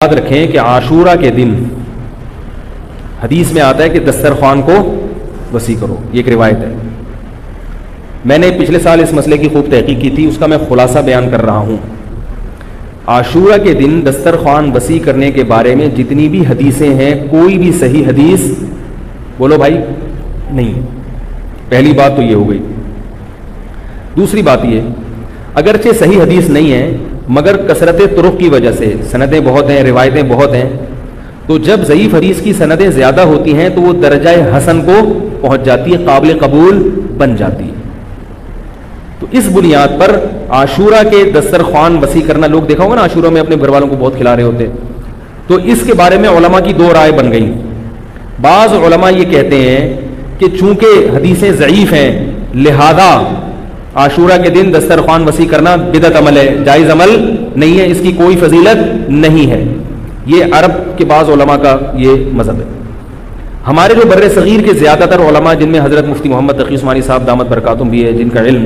یاد رکھیں کہ عاشورہ کے دن حدیث میں آتا ہے کہ دسترخوان کو وسیع کرو، یہ ایک روایت ہے. میں نے پچھلے سال اس مسئلے کی خوب تحقیق کی تھی، اس کا میں خلاصہ بیان کر رہا ہوں. عاشورہ کے دن دسترخوان وسیع کرنے کے بارے میں جتنی بھی حدیثیں ہیں کوئی بھی صحیح حدیث بولو بھائی نہیں. پہلی بات تو یہ ہو گئی. دوسری بات یہ، اگرچہ صحیح حدیث نہیں ہے مگر کثرت طرق کی وجہ سے سندیں بہت ہیں، روایتیں بہت ہیں، تو جب ضعیف حدیث کی سندیں زیادہ ہوتی ہیں تو وہ درجہ حسن کو پہنچ جاتی ہے، قابل قبول بن جاتی ہے. تو اس بنیاد پر عاشورہ کے دسترخوان وسیع کرنا، لوگ دیکھا ہوگا نا عاشورہ میں اپنے گھر والوں کو بہت کھلا رہے ہوتے، تو اس کے بارے میں علماء کی دو رائے بن گئی. بعض علماء یہ کہتے ہیں کہ چونکہ حدیثیں ضعیف ہیں لہذا عاشورہ کے دن دسترخوان وسیع کرنا بدعت عمل ہے، جائز عمل نہیں ہے، اس کی کوئی فضیلت نہیں ہے. یہ عرب کے بعض علماء کا یہ مذہب ہے. ہمارے جو بر صغیر کے زیادہ تر علماء، جن میں حضرت مفتی محمد تقی عثمانی صاحب دامت برکاتہم بھی ہے، جن کا علم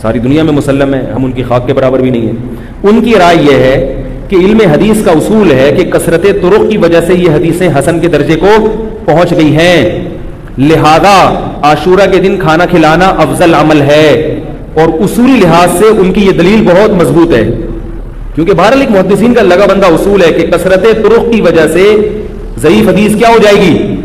ساری دنیا میں مسلم ہے، ہم ان کی خاک کے برابر بھی نہیں ہیں، ان کی رائے یہ ہے کہ علم حدیث کا اصول ہے کہ کثرت طرق کی وجہ سے یہ حدیثیں حسن کے درجے کو پہنچ گئی ہیں، لہذا عاشورہ کے دن کھانا کھلانا افضل عمل ہے. اور اصولی لحاظ سے ان کی یہ دلیل بہت مضبوط ہے، کیونکہ بہرحال ایک محدثین کا لگا بندہ اصول ہے کہ کثرت طرق کی وجہ سے ضعیف حدیث کیا ہو جائے گی.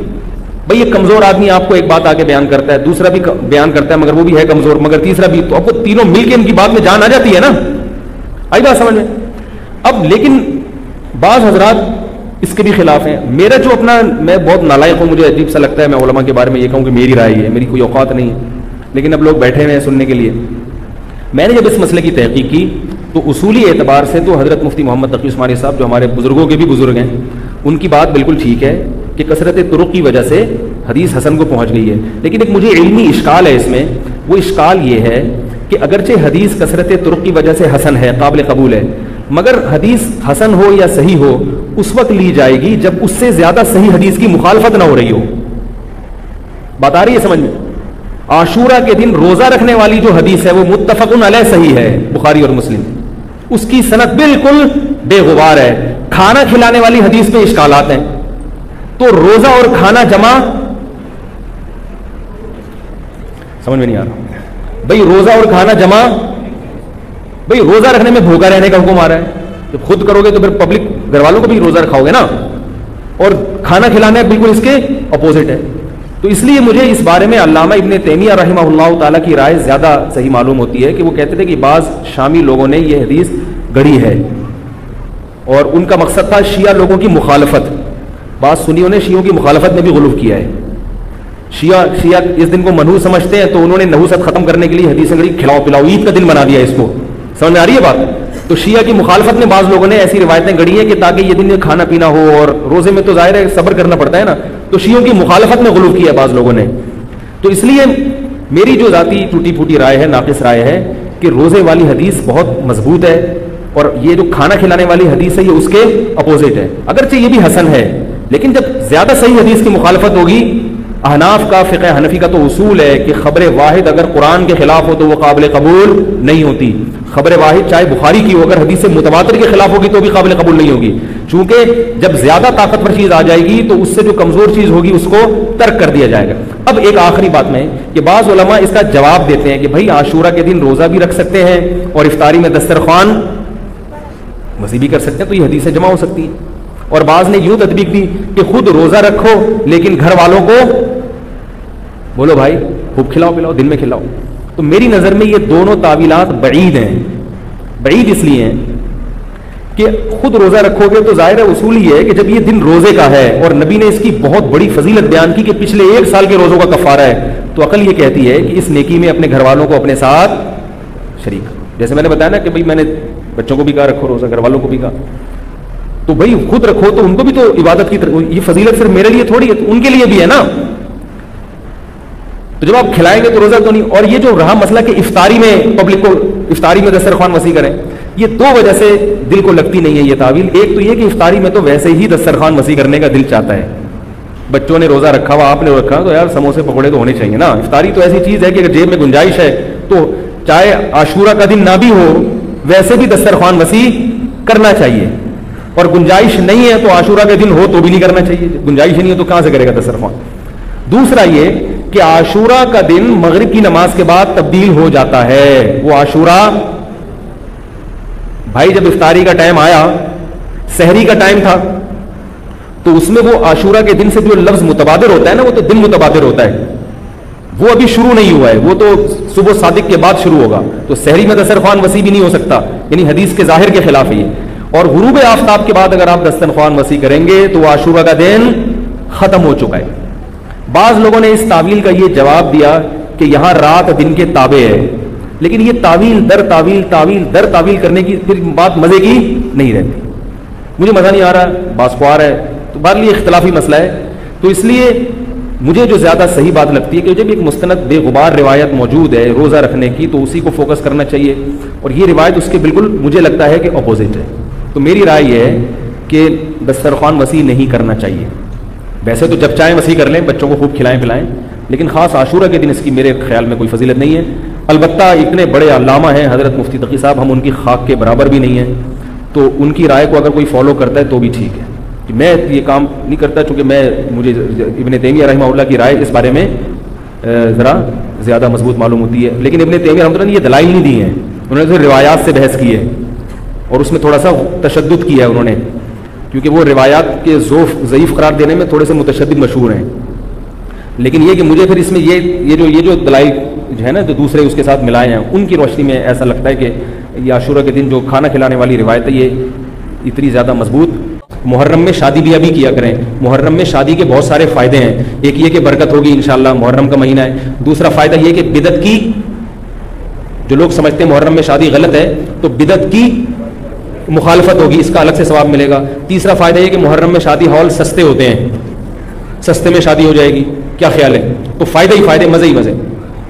بھئی ایک کمزور آدمی آپ کو ایک بات آگے بیان کرتا ہے، دوسرا بھی بیان کرتا ہے مگر وہ بھی ہے کمزور، مگر تیسرا بھی، تو آپ کو تینوں مل کے ان کی بات میں جان آ جاتی ہے نا. آئی بات سمجھ میں؟ اب لیکن بعض حضرات اس کے بھی خلاف ہیں. میرا جو اپنا، میں بہت نالائق ہوں، مجھے عجیب سا لگتا ہے میں علماء کے بارے میں یہ کہوں کہ میری رائے ہے، میری کوئی اوقات نہیں ہے، لیکن اب لوگ بیٹھے ہوئے ہیں سننے کے لیے. میں نے جب اس مسئلے کی تحقیق کی تو اصولی اعتبار سے تو حضرت مفتی محمد تقی عثمانی صاحب جو ہمارے بزرگوں کے بھی بزرگ ہیں، ان کی بات بالکل ٹھیک ہے کہ کثرت طرق کی وجہ سے حدیث حسن کو پہنچ گئی ہے. لیکن ایک مجھے علمی اشکال ہے اس میں. وہ اشکال یہ ہے کہ اگرچہ حدیث کثرت طرق کی وجہ سے حسن ہے، قابل قبول ہے، مگر حدیث حسن ہو یا صحیح ہو اس وقت لی جائے گی جب اس سے زیادہ صحیح حدیث کی مخالفت نہ ہو رہی ہو. بات آ رہی ہے سمجھ میں؟ عاشورہ کے دن روزہ رکھنے والی جو حدیث ہے وہ متفق علیہ صحیح ہے، بخاری اور مسلم، اس کی سند بالکل بے غبار ہے. کھانا کھلانے والی حدیث میں اشکالات ہیں، تو روزہ اور کھانا جمع سمجھ میں نہیں آ رہا. بھئی روزہ اور کھانا جمع، بھئی روزہ رکھنے میں بھوکا رہنے کا حکم آ رہا ہے، جب خود کرو گے تو پھر پبلک گھر والوں کو بھی روزہ رکھاؤ گے نا، اور کھانا کھلانا بالکل اس کے اپوزٹ ہے. تو اس لیے مجھے اس بارے میں علامہ ابن تیمیہ رحمہ اللہ تعالیٰ کی رائے زیادہ صحیح معلوم ہوتی ہے کہ وہ کہتے تھے کہ بعض شامی لوگوں نے یہ حدیث گڑھی ہے اور ان کا مقصد تھا شیعہ لوگوں کی مخالفت. بعض سنیوں نے شیعوں کی مخالفت میں بھی غلو کیا ہے. شیعہ اس دن کو منحوس سمجھتے ہیں تو انہوں نے نحوست ختم کرنے کے لیے حدیثیں گڑھی، کھلاؤ پلاؤ، عید کا دن بنا دیا اس کو. سمجھ میں آ رہی ہے بات؟ تو شیعہ کی مخالفت میں بعض لوگوں نے ایسی روایتیں گڑھی ہیں کہ تاکہ یہ دن کھانا پینا ہو، اور روزے میں تو ظاہر ہے صبر کرنا پڑتا ہے نا، تو شیعوں کی مخالفت میں غلو کیا ہے بعض لوگوں نے. تو اس لیے میری جو ذاتی ٹوٹی پھوٹی رائے ہے، ناقص رائے ہے کہ روزے والی حدیث بہت مضبوط ہے اور یہ جو کھانا کھلانے والی حدیث ہے یہ اس کے اپوزٹ ہے. اگرچہ یہ بھی حسن ہے لیکن جب زیادہ صحیح حدیث کی مخالفت ہوگی، احناف کا، فقہ حنفی کا تو اصول ہے کہ خبر واحد اگر قرآن کے خلاف ہو تو وہ قابل قبول نہیں ہوتی. خبر واحد چاہے بخاری کی ہو، اگر حدیث متواتر کے خلاف ہوگی تو بھی قابل قبول نہیں ہوگی، چونکہ جب زیادہ طاقتور چیز آ جائے گی تو اس سے جو کمزور چیز ہوگی اس کو ترک کر دیا جائے گا. اب ایک آخری بات میں کہ بعض علماء اس کا جواب دیتے ہیں کہ بھائی عاشورہ کے دن روزہ بھی رکھ سکتے ہیں اور افطاری میں دسترخوان وسیع بھی کر سکتے ہیں، تو یہ حدیثیں جمع ہو سکتی ہیں. اور بعض نے یوں تطبیق دی کہ خود روزہ رکھو لیکن گھر والوں کو بولو بھائی خوب کھلاؤ پلاؤ، دن میں کھلاؤ. تو میری نظر میں یہ دونوں تعویلات بعید ہیں. بعید اس لیے ہیں کہ خود روزہ رکھو گے تو ظاہر ہے اصول یہ ہے کہ جب یہ دن روزے کا ہے اور نبی نے اس کی بہت بڑی فضیلت بیان کی کہ پچھلے 1 سال کے روزوں کا کفارہ ہے، تو عقل یہ کہتی ہے کہ اس نیکی میں اپنے گھر والوں کو اپنے ساتھ شریک. جیسے میں نے بتایا نا کہ بھائی میں نے بچوں کو بھی کہا رکھو روزہ، گھر والوں کو بھی کہا، تو بھائی خود رکھو تو ان کو بھی تو عبادت کی یہ فضیلت صرف میرے لیے تھوڑی ہے، تو ان کے لیے بھی ہے نا. تو جب آپ کھلائیں گے تو روزہ تو نہیں. اور یہ جو رہا مسئلہ کہ افطاری میں پبلک کو افطاری میں دسترخوان وسیع کریں، یہ 2 وجہ سے دل کو لگتی نہیں ہے یہ تعویل. ایک تو یہ کہ افطاری میں تو ویسے ہی دسترخوان وسیع کرنے کا دل چاہتا ہے. بچوں نے روزہ رکھا ہوا، آپ نے رکھا تو یار سموسے پکوڑے تو ہونے چاہیے نا. افطاری تو ایسی چیز ہے کہ اگر جیب میں گنجائش ہے تو چاہے عاشورہ کا دن نہ بھی ہو ویسے بھی دسترخوان وسیع کرنا چاہیے. اور گنجائش نہیں ہے تو عاشورہ کے دن ہو تو بھی نہیں کرنا چاہیے. گنجائش نہیں ہے تو کہاں سے کرے گا دسترخوان. دوسرا یہ کہ عاشورہ کا دن مغرب کی نماز کے بعد تبدیل ہو جاتا ہے. وہ عاشورہ بھائی جب افطاری کا ٹائم آیا, سحری کا ٹائم تھا, تو اس میں وہ عاشورہ کے دن سے جو لفظ متبادر ہوتا ہے نا, وہ تو دن متبادر ہوتا ہے, وہ ابھی شروع نہیں ہوا ہے, وہ تو صبح صادق کے بعد شروع ہوگا. تو سحری میں دسترخوان وسیع بھی نہیں ہو سکتا, یعنی حدیث کے ظاہر کے خلاف ہے یہ. اور غروب آفتاب کے بعد اگر آپ دسترخوان وسیع کریں گے تو وہ عاشورہ کا دن ختم ہو چکا ہے. بعض لوگوں نے اس تعویل کا یہ جواب دیا کہ یہاں رات دن کے تابع ہے, لیکن یہ تعویل در تعویل تعویل در تعویل کرنے کی پھر بات مزے کی نہیں رہتی. مجھے مزہ نہیں آ رہا, باسخوار ہے, تو بہرحال یہ اختلافی مسئلہ ہے. تو اس لیے مجھے جو زیادہ صحیح بات لگتی ہے کہ جب ایک مستند بے غبار روایت موجود ہے روزہ رکھنے کی, تو اسی کو فوکس کرنا چاہیے. اور یہ روایت اس کے بالکل مجھے لگتا ہے کہ اپوزٹ ہے. تو میری رائے یہ ہے کہ دسترخوان وسیع نہیں کرنا چاہیے. ویسے تو جب چاہیں وسیع کر لیں, بچوں کو خوب کھلائیں پلائیں, لیکن خاص عاشورہ کے دن اس کی میرے خیال میں کوئی فضیلت نہیں ہے. البتہ اتنے بڑے علامہ ہیں حضرت مفتی تقی صاحب, ہم ان کی خاک کے برابر بھی نہیں ہیں, تو ان کی رائے کو اگر کوئی فالو کرتا ہے تو بھی ٹھیک ہے. کہ میں یہ کام نہیں کرتا, چونکہ مجھے ابن تیمیہ رحمہ اللہ کی رائے اس بارے میں ذرا زیادہ مضبوط معلوم ہوتی ہے. لیکن ابن تیمیہ رحمہ اللہ نے یہ دلائل نہیں دی ہیں, انہوں نے روایات سے بحث کی ہے اور اس میں تھوڑا سا تشدد کیا ہے انہوں نے, کیونکہ وہ روایات کے ضعیف قرار دینے میں تھوڑے سے متشدد مشہور ہیں. لیکن یہ کہ مجھے پھر اس میں یہ جو دلائل جو ہے نا, جو دوسرے اس کے ساتھ ملائے ہیں, ان کی روشنی میں ایسا لگتا ہے کہ یہ عاشورہ کے دن جو کھانا کھلانے والی روایت ہے یہ اتنی زیادہ مضبوط. محرم میں شادی بیاہ بھی کیا کریں. محرم میں شادی کے بہت سارے فائدے ہیں. ایک یہ کہ برکت ہوگی انشاءاللہ, محرم کا مہینہ ہے. دوسرا فائدہ یہ کہ بدعت کی, جو لوگ سمجھتے ہیں محرم میں شادی غلط ہے, تو بدعت کی مخالفت ہوگی, اس کا الگ سے ثواب ملے گا. تیسرا فائدہ یہ کہ محرم میں شادی ہال سستے ہوتے ہیں, سستے میں شادی ہو جائے گی. کیا خیال ہے؟ تو فائدے ہی فائدے, مزے ہی مزے.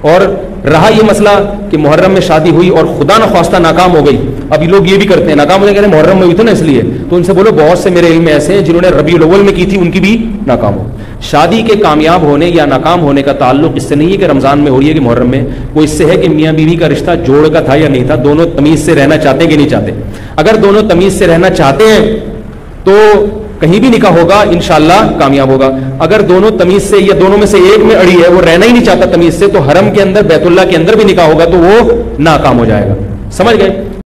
اور رہا یہ مسئلہ کہ محرم میں شادی ہوئی اور خدا نخواستہ ناکام ہو گئی. ابھی لوگ یہ بھی کرتے ہیں, ناکام ہونے کے محرم میں ہوئی تھی نا اس لیے, تو ان سے بولو بہت سے میرے علم میں ایسے ہیں جنہوں نے ربیع الاول میں کی تھی, ان کی بھی ناکام ہو. شادی کے کامیاب ہونے یا ناکام ہونے کا تعلق اس سے نہیں ہے کہ رمضان میں ہو رہی ہے کہ محرم میں, وہ اس سے ہے کہ میاں بیوی کا رشتہ جوڑ کا تھا یا نہیں تھا, دونوں تمیز سے رہنا چاہتے ہیں کہ نہیں چاہتے. اگر دونوں تمیز سے رہنا چاہتے ہیں تو کہیں بھی نکاح ہوگا انشاءاللہ کامیاب ہوگا. اگر دونوں تمیز سے یا دونوں میں سے ایک میں اڑی ہے, وہ رہنا ہی نہیں چاہتا تمیز سے, تو حرم کے اندر بیت اللہ کے اندر بھی نکاح ہوگا تو وہ ناکام ہو جائے گا. سمجھ گئے؟